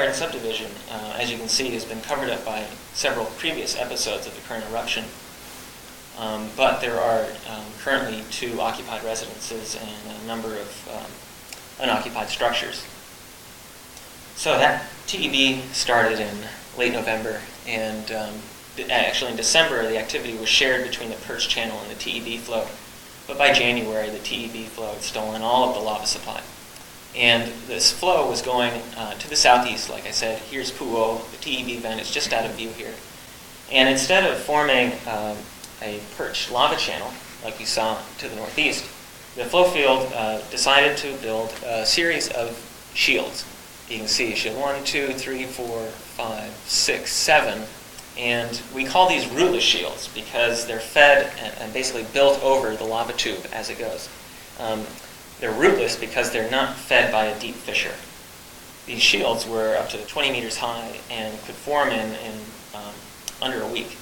Garden subdivision, as you can see, has been covered up by several previous episodes of the current eruption. But there are currently 2 occupied residences and a number of unoccupied structures. So that TEB started in late November, and actually in December the activity was shared between the Perch Channel and the TEB flow. But by January the TEB flow had stolen all of the lava supply. And this flow was going to the southeast, like I said. Here's Pu'o, the TEB vent is just out of view here. And instead of forming a perch lava channel, like we saw to the northeast, the flow field decided to build a series of shields. You can see shield 1, 2, 3, 4, 5, 6, 7. And we call these rootless shields because they're fed and basically built over the lava tube as it goes. They're rootless because they're not fed by a deep fissure. These shields were up to 20 meters high and could form in under a week.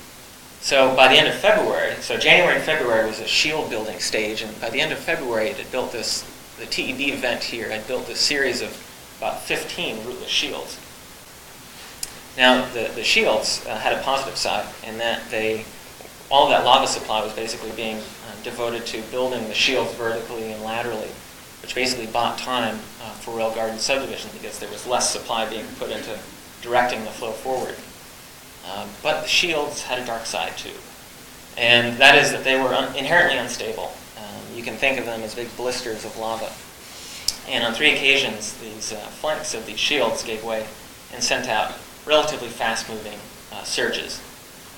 So by the end of February, so January and February was a shield building stage, and by the end of February it had built this, the TEB vent here had built this series of about 15 rootless shields. Now the shields had a positive side in that all of that lava supply was basically being devoted to building the shields vertically and laterally, which basically bought time for Royal Garden subdivision because there was less supply being put into directing the flow forward. But the shields had a dark side too, and that is that they were inherently unstable. You can think of them as big blisters of lava. And on 3 occasions, these flanks of these shields gave way and sent out relatively fast-moving surges.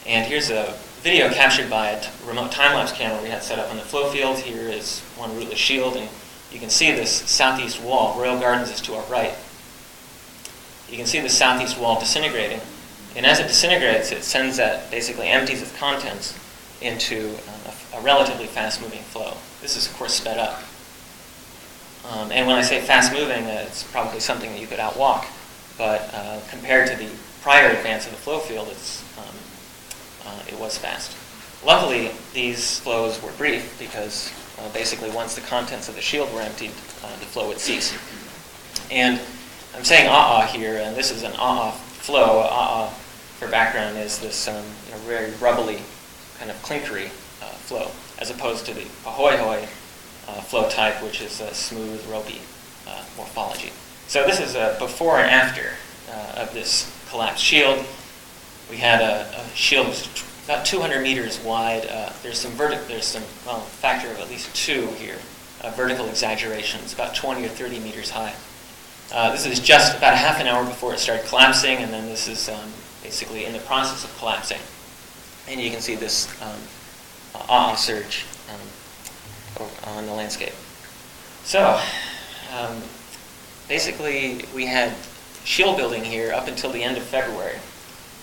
And here's a video captured by a remote time-lapse camera we had set up on the flow field. Here is one rootless shield, and you can see this southeast wall. Royal Gardens is to our right. You can see the southeast wall disintegrating. And as it disintegrates, it sends that, basically empties its contents into a relatively fast-moving flow. This is, of course, sped up. And when I say fast-moving, it's probably something that you could outwalk. But compared to the prior advance of the flow field, it was fast. Luckily, these flows were brief because basically once the contents of the shield were emptied, the flow would cease. And I'm saying here, and this is an flow. For background is this very rubbly, kind of clinkery flow, as opposed to the ahoy flow type, which is a smooth, ropey morphology. So this is a before and after of this collapsed shield. We had a shield that was about 200 meters wide. There's some factor of at least 2 here, vertical exaggerations, about 20 or 30 meters high. This is just about half an hour before it started collapsing, and then this is basically in the process of collapsing. And you can see this surge on the landscape. So basically we had shield building here up until the end of February.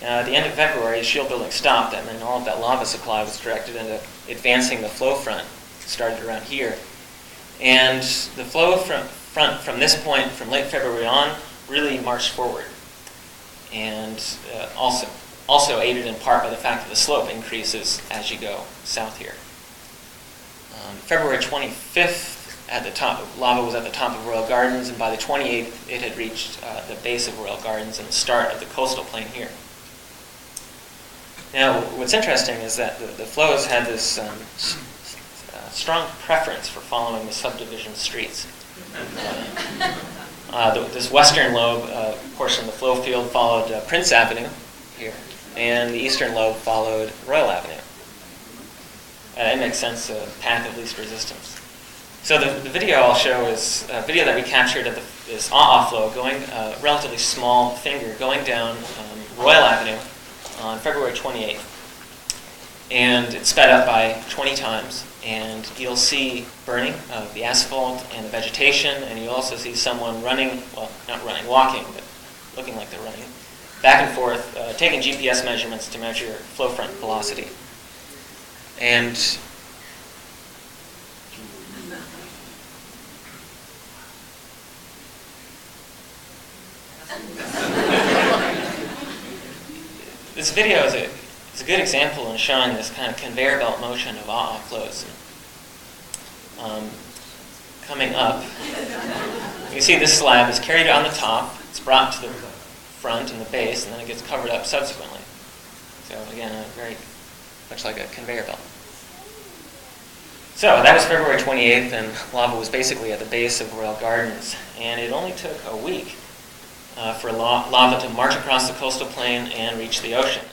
At the end of February, shield building stopped, and then all of that lava supply was directed into advancing the flow front. It started around here. And the flow front from this point, from late February on, really marched forward. And also aided in part by the fact that the slope increases as you go south here. February 25th, at the top, lava was at the top of Royal Gardens, and by the 28th, it had reached the base of Royal Gardens and the start of the coastal plain here. Now, what's interesting is that the flows had this strong preference for following the subdivision streets. This western lobe portion of the flow field followed Prince Avenue here, and the eastern lobe followed Royal Avenue. It makes sense, a path of least resistance. So the video I'll show is a video that we captured at this flow, going a relatively small finger, going down Royal Avenue on February 28th. And it's sped up by 20 times, and you'll see burning of the asphalt and the vegetation, and you'll also see someone running, well, not running, walking, but looking like they're running, back and forth, taking GPS measurements to measure flow front velocity. And this video is a good example in showing this kind of conveyor belt motion of flows. Coming up, you can see this slab is carried on the top. It's brought to the front and the base, and then it gets covered up subsequently. So again, very much like a conveyor belt. So that was February 28th, and lava was basically at the base of Royal Gardens. And it only took a week for lava to march across the coastal plain and reach the ocean.